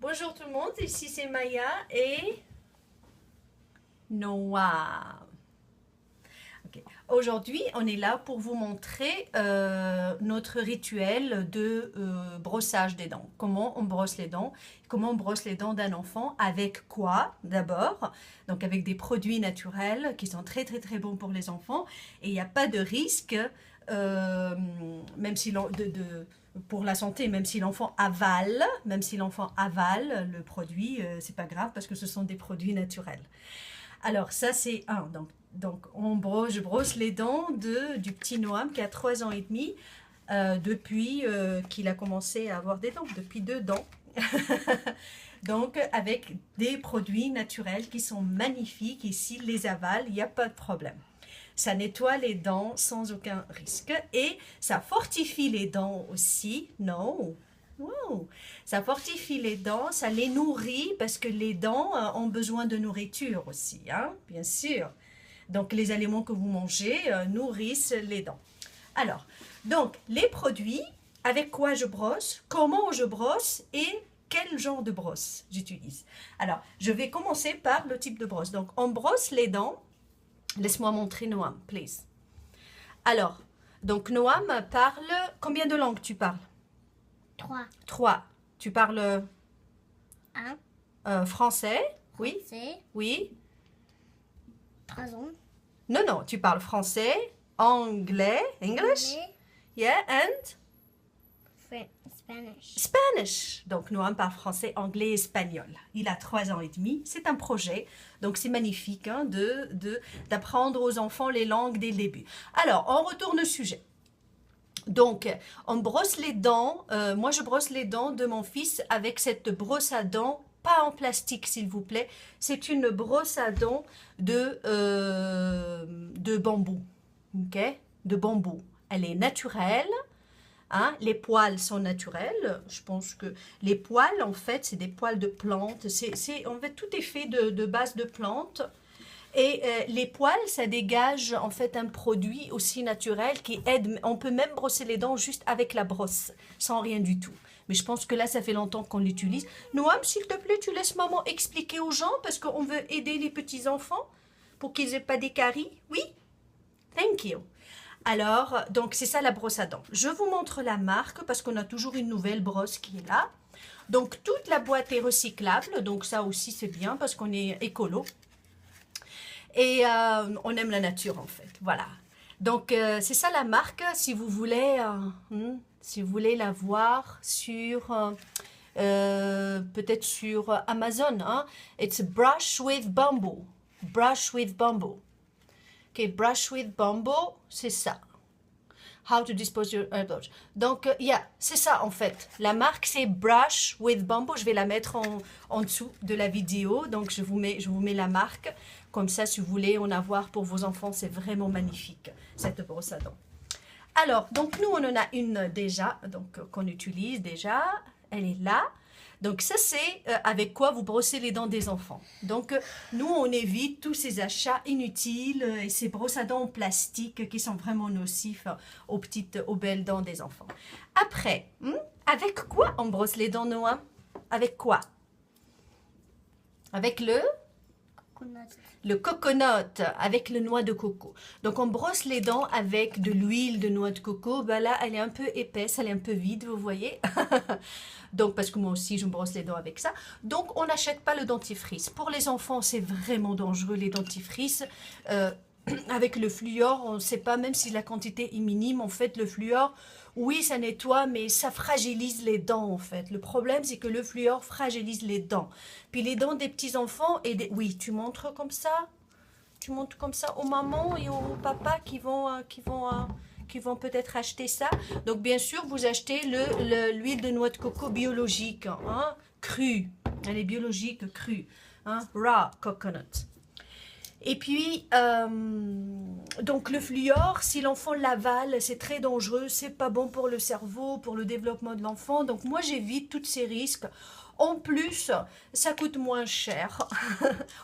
Bonjour tout le monde, ici c'est Maya et Noah. Okay. Aujourd'hui, on est là pour vous montrer notre rituel de brossage des dents. Comment on brosse les dents, comment on brosse les dents d'un enfant, avec quoi d'abord. Donc avec des produits naturels qui sont très bons pour les enfants et il n'y a pas de risque, même si pour la santé, même si l'enfant avale le produit, c'est pas grave parce que ce sont des produits naturels. Alors ça c'est un. Donc je brosse les dents du petit Noam qui a 3 ans et demi depuis qu'il a commencé à avoir des dents, depuis 2 dents. Donc avec des produits naturels qui sont magnifiques et s'il les avale, il n'y a pas de problème. Ça nettoie les dents sans aucun risque et ça fortifie les dents aussi. Non. Wow. Ça fortifie les dents, ça les nourrit parce que les dents ont besoin de nourriture aussi, hein, bien sûr. Donc les aliments que vous mangez nourrissent les dents. Alors, donc les produits, avec quoi je brosse, comment je brosse et quel genre de brosse j'utilise. Alors, je vais commencer par le type de brosse. Donc, on brosse les dents. Laisse-moi montrer Noam, please. Alors, donc Noam parle... Combien de langues tu parles? 3. 3. Tu parles 1. Français? Oui. Français. Oui. 3 ans. Non, tu parles français, anglais, English? Anglais. Yeah, and? Spanish. Spanish. Donc, Noam parle français, anglais et espagnol. Il a 3 ans et demi. C'est un projet. Donc, c'est magnifique hein, d'apprendre aux enfants les langues dès le début. Alors, on retourne au sujet. Donc, on brosse les dents. Moi, je brosse les dents de mon fils avec cette brosse à dents, pas en plastique, s'il vous plaît. C'est une brosse à dents de bambou. Ok? De bambou. Elle est naturelle. Hein, les poils sont naturels. Je pense que les poils, en fait, c'est des poils de plantes. En fait, tout est fait de base de plantes. Et les poils, ça dégage en fait un produit aussi naturel qui aide. On peut même brosser les dents juste avec la brosse, sans rien du tout. Mais je pense que là, ça fait longtemps qu'on l'utilise. Noam, s'il te plaît, tu laisses maman expliquer aux gens parce qu'on veut aider les petits-enfants pour qu'ils n'aient pas des caries. Oui? Thank you. Alors, donc c'est ça la brosse à dents. Je vous montre la marque parce qu'on a toujours une nouvelle brosse qui est là. Donc, toute la boîte est recyclable. Donc, ça aussi, c'est bien parce qu'on est écolo. Et on aime la nature, en fait. Voilà. Donc, c'est ça la marque. Si vous voulez la voir sur... peut-être sur Amazon. Hein? It's Brush with Bamboo. Brush with Bamboo. Ok, Brush with Bamboo, c'est ça. How to dispose your airbrush. Donc, c'est ça en fait. La marque, c'est Brush with Bamboo. Je vais la mettre en dessous de la vidéo. Donc, je vous mets la marque. Comme ça, si vous voulez en avoir pour vos enfants, c'est vraiment magnifique, cette brosse à dents. Alors, donc, nous, on en a une déjà, donc qu'on utilise déjà. Elle est là. Donc ça, c'est avec quoi vous brossez les dents des enfants. Donc nous, on évite tous ces achats inutiles et ces brosses à dents en plastique qui sont vraiment nocifs aux belles dents des enfants. Après, avec quoi on brosse les dents, Noah? Avec quoi? Avec le coconut, avec le noix de coco. Donc, on brosse les dents avec de l'huile de noix de coco. Ben là, elle est un peu épaisse, elle est un peu vide, vous voyez. Donc, parce que moi aussi, je me brosse les dents avec ça. Donc, on n'achète pas le dentifrice. Pour les enfants, c'est vraiment dangereux, les dentifrices. Avec le fluor, on ne sait pas, même si la quantité est minime, en fait, le fluor, oui, ça nettoie, mais ça fragilise les dents, en fait. Le problème, c'est que le fluor fragilise les dents. Puis les dents des petits-enfants, oui, tu montres comme ça? Tu montres comme ça aux mamans et aux papas qui vont peut-être acheter ça. Donc, bien sûr, vous achetez l'huile de noix de coco biologique, hein, crue. Elle est biologique, crue. Hein, raw coconut. Et puis, donc le fluor, si l'enfant l'avale, c'est très dangereux, c'est pas bon pour le cerveau, pour le développement de l'enfant. Donc moi, j'évite tous ces risques. En plus, ça coûte moins cher.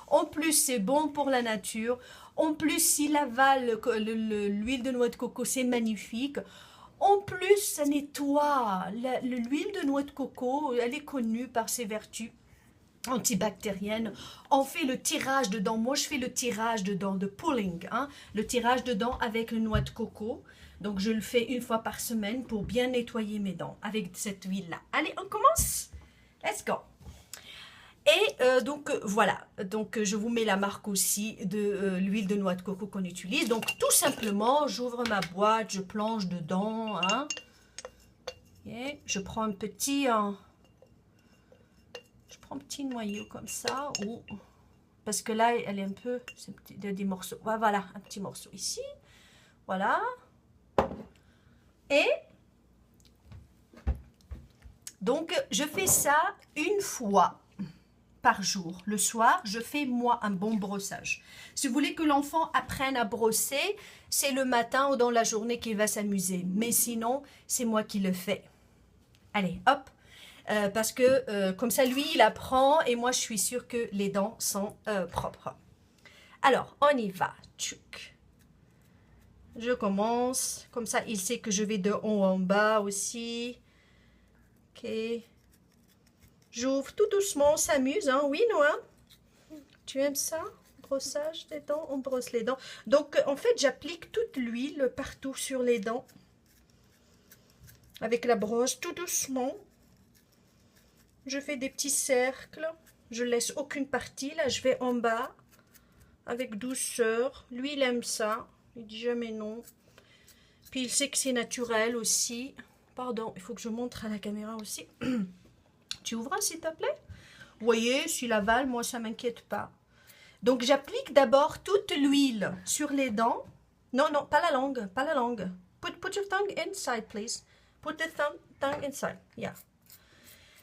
En plus, c'est bon pour la nature. En plus, s'il avale l'huile de noix de coco, c'est magnifique. En plus, ça nettoie. L'huile de noix de coco, elle est connue par ses vertus antibactériennes. On fait le tirage dedans. Moi, je fais le tirage dedans, de pulling, hein, le tirage dedans avec le noix de coco. Donc, je le fais une fois par semaine pour bien nettoyer mes dents avec cette huile-là. Allez, on commence. Let's go. Et donc, voilà. Donc, je vous mets la marque aussi de l'huile de noix de coco qu'on utilise. Donc, tout simplement, j'ouvre ma boîte, je plonge dedans. Hein. Okay. Je prends un petit... un petit noyau comme ça, ou parce que là elle est un peu, c'est des morceaux, voilà, un petit morceau ici, voilà, et donc je fais ça une fois par jour. Le soir, je fais moi un bon brossage. Si vous voulez que l'enfant apprenne à brosser, c'est le matin ou dans la journée qu'il va s'amuser, mais sinon c'est moi qui le fais. Allez, hop. Parce que comme ça, lui, il apprend et moi, je suis sûre que les dents sont propres. Alors, on y va. Tchouk. Je commence. Comme ça, il sait que je vais de haut en bas aussi. Ok. J'ouvre tout doucement. On s'amuse, hein? Oui, Noah? Tu aimes ça? Brossage des dents? On brosse les dents. Donc, en fait, j'applique toute l'huile partout sur les dents. Avec la brosse, tout doucement. Je fais des petits cercles, je laisse aucune partie, là je vais en bas, avec douceur. Lui il aime ça, il dit jamais non. Puis il sait que c'est naturel aussi. Pardon, il faut que je montre à la caméra aussi. Tu ouvres s'il te plaît? Vous voyez, s'il avale, moi ça m'inquiète pas. Donc j'applique d'abord toute l'huile sur les dents. Non, non, pas la langue, pas la langue. Put your tongue inside, please. Put the tongue inside, yeah.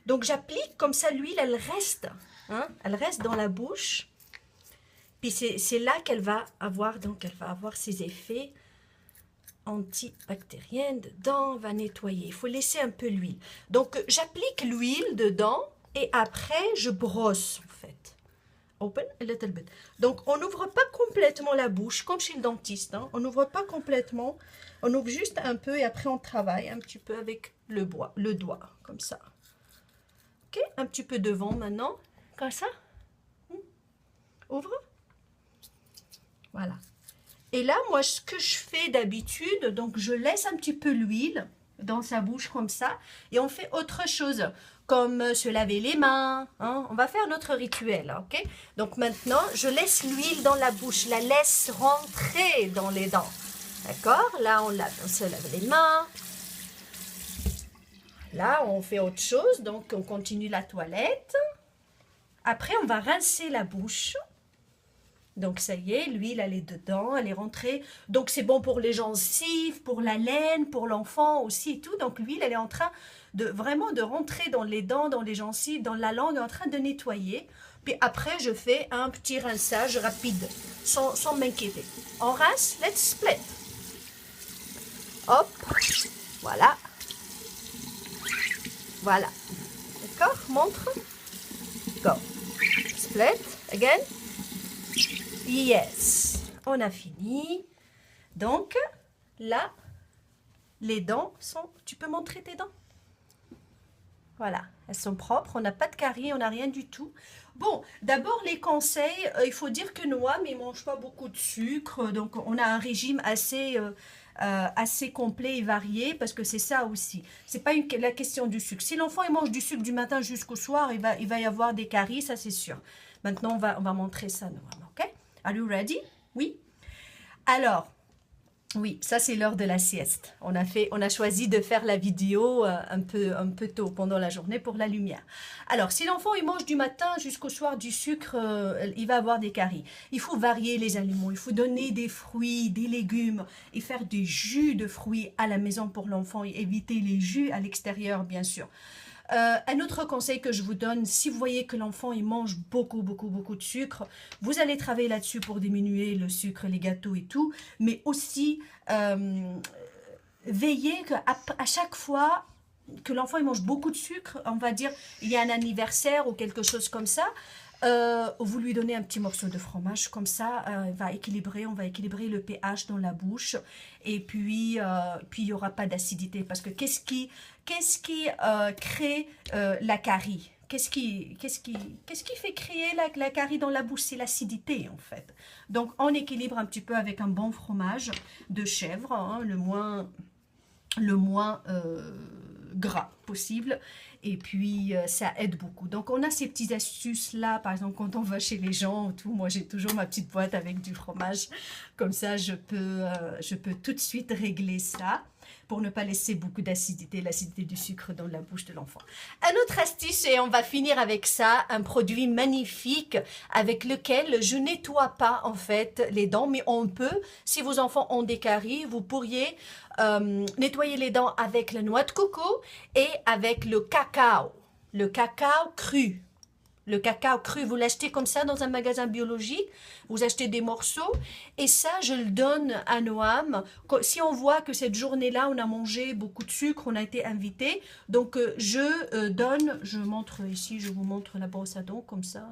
Donc, j'applique comme ça, l'huile, elle reste. Hein, elle reste dans la bouche. Puis, c'est là qu'elle va avoir, donc, elle va avoir ses effets antibactériens dedans. On va nettoyer. Il faut laisser un peu l'huile. Donc, j'applique l'huile dedans et après, je brosse, en fait. Open a little bit. Donc, on n'ouvre pas complètement la bouche, comme chez le dentiste. Hein. On n'ouvre pas complètement. On ouvre juste un peu et après, on travaille un petit peu avec le doigt, comme ça. Okay. Un petit peu devant maintenant, comme ça. Ouvre. Voilà. Et là, moi, ce que je fais d'habitude, donc je laisse un petit peu l'huile dans sa bouche comme ça. Et on fait autre chose, comme se laver les mains. Hein. On va faire notre rituel, ok? Donc maintenant, je laisse l'huile dans la bouche, je la laisse rentrer dans les dents. D'accord? Là, on se lave les mains. Là, on fait autre chose, donc on continue la toilette. Après, on va rincer la bouche. Donc, ça y est, l'huile, elle est dedans, elle est rentrée. Donc, c'est bon pour les gencives, pour la laine, pour l'enfant aussi et tout. Donc, l'huile, elle est en train de vraiment de rentrer dans les dents, dans les gencives, dans la langue, en train de nettoyer. Puis après, je fais un petit rinçage rapide, sans m'inquiéter. On rince, let's split. Hop, voilà. Voilà. D'accord? Montre. Go. Split. Again. Yes. On a fini. Donc, là, les dents sont... Tu peux montrer tes dents? Voilà. Elles sont propres. On n'a pas de caries. On n'a rien du tout. Bon, d'abord, les conseils. Il faut dire que Noam, il ne mange pas beaucoup de sucre. Donc, on a un régime assez complet et varié, parce que c'est ça aussi. C'est pas la question du sucre. Si l'enfant il mange du sucre du matin jusqu'au soir, il va y avoir des caries, ça c'est sûr. Maintenant, on va montrer ça, Noam, ok? Are you ready? Oui? Alors, oui, ça c'est l'heure de la sieste. On a choisi de faire la vidéo un peu tôt pendant la journée pour la lumière. Alors, si l'enfant il mange du matin jusqu'au soir du sucre, il va avoir des caries. Il faut varier les aliments, il faut donner des fruits, des légumes et faire des jus de fruits à la maison pour l'enfant et éviter les jus à l'extérieur, bien sûr. Un autre conseil que je vous donne, si vous voyez que l'enfant il mange beaucoup de sucre, vous allez travailler là-dessus pour diminuer le sucre, les gâteaux et tout, mais aussi veillez qu'à chaque fois que l'enfant il mange beaucoup de sucre, on va dire il y a un anniversaire ou quelque chose comme ça, Vous lui donnez un petit morceau de fromage, comme ça, on va équilibrer le pH dans la bouche. Et puis il n'y aura pas d'acidité. Parce que qu'est-ce qui crée la carie? Qu'est-ce qui fait créer la carie dans la bouche? C'est l'acidité, en fait. Donc, on équilibre un petit peu avec un bon fromage de chèvre, hein, le moins gras possible. Et puis, ça aide beaucoup. Donc, on a ces petites astuces-là. Par exemple, quand on va chez les gens, tout, moi, j'ai toujours ma petite boîte avec du fromage. Comme ça, je peux tout de suite régler ça pour ne pas laisser beaucoup l'acidité du sucre dans la bouche de l'enfant. Un autre astuce, et on va finir avec ça, un produit magnifique avec lequel je nettoie pas en fait les dents, mais on peut, si vos enfants ont des caries, vous pourriez nettoyer les dents avec la noix de coco et avec le cacao cru. Le cacao cru, vous l'achetez comme ça dans un magasin biologique, vous achetez des morceaux et ça, je le donne à Noam. Si on voit que cette journée-là, on a mangé beaucoup de sucre, on a été invité, donc je montre ici, je vous montre la brosse à dents comme ça.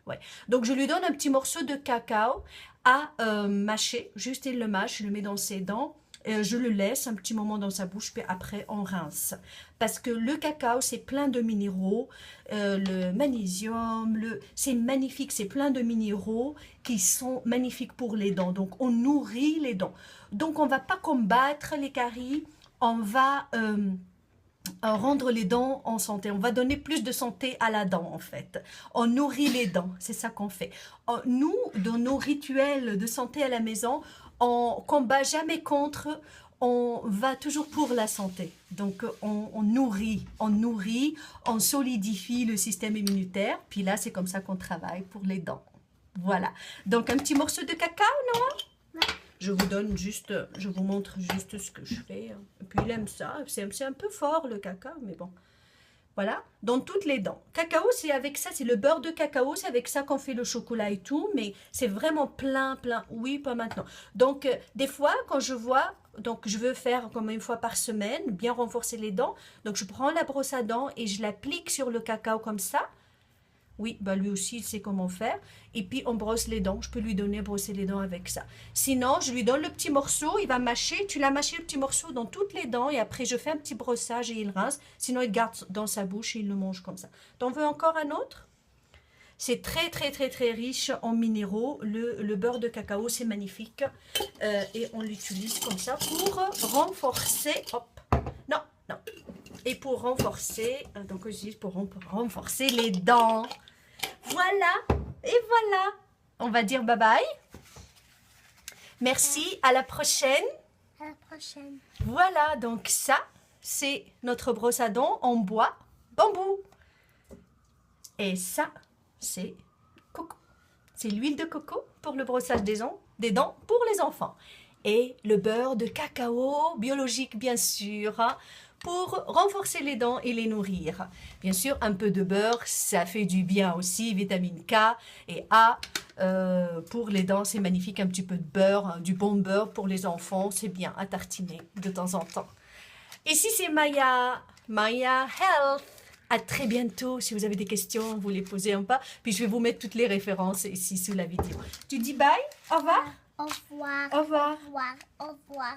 Ouais. Donc je lui donne un petit morceau de cacao à mâcher, juste il le mâche, je le mets dans ses dents. Je le laisse un petit moment dans sa bouche, puis après on rince. Parce que le cacao, c'est plein de minéraux, le magnésium, c'est magnifique, c'est plein de minéraux qui sont magnifiques pour les dents. Donc on nourrit les dents. Donc on ne va pas combattre les caries, on va rendre les dents en santé. On va donner plus de santé à la dent en fait. On nourrit les dents, c'est ça qu'on fait. Nous, dans nos rituels de santé à la maison, on combat jamais contre, on va toujours pour la santé. Donc, on nourrit, on solidifie le système immunitaire. Puis là, c'est comme ça qu'on travaille pour les dents. Voilà. Donc, un petit morceau de cacao, non? Ouais. Je vous montre juste ce que je fais. Et puis, il aime ça. C'est un peu fort, le cacao, mais bon. Voilà, dans toutes les dents. Cacao, c'est avec ça, c'est le beurre de cacao, c'est avec ça qu'on fait le chocolat et tout, mais c'est vraiment plein. Oui, pas maintenant. Donc, des fois, quand je vois, donc je veux faire comme une fois par semaine, bien renforcer les dents, donc je prends la brosse à dents et je l'applique sur le cacao comme ça. Oui, bah lui aussi, il sait comment faire. Et puis, on brosse les dents. Je peux lui donner brosser les dents avec ça. Sinon, je lui donne le petit morceau. Il va mâcher. Tu l'as mâché le petit morceau dans toutes les dents. Et après, je fais un petit brossage et il rince. Sinon, il garde dans sa bouche et il le mange comme ça. T'en veux encore un autre? C'est très riche en minéraux. Le beurre de cacao, c'est magnifique. Et on l'utilise comme ça pour renforcer... Hop. Non. Et pour renforcer... Donc, j'utilise pour renforcer les dents. Voilà. Et voilà. On va dire bye bye. Merci. À la prochaine. À la prochaine. Voilà. Donc, ça, c'est notre brosse à dents en bois bambou. Et ça, c'est coco. C'est l'huile de coco pour le brossage des dents pour les enfants. Et le beurre de cacao biologique, bien sûr, hein, pour renforcer les dents et les nourrir. Bien sûr, un peu de beurre, ça fait du bien aussi, vitamine K et A. Pour les dents, c'est magnifique, un petit peu de beurre, hein, du bon beurre pour les enfants, c'est bien à tartiner de temps en temps. Ici, c'est Maya Health. À très bientôt. Si vous avez des questions, vous les posez en bas. Puis je vais vous mettre toutes les références ici sous la vidéo. Tu dis bye? Au revoir? Au revoir. Au revoir. Au revoir. Au revoir.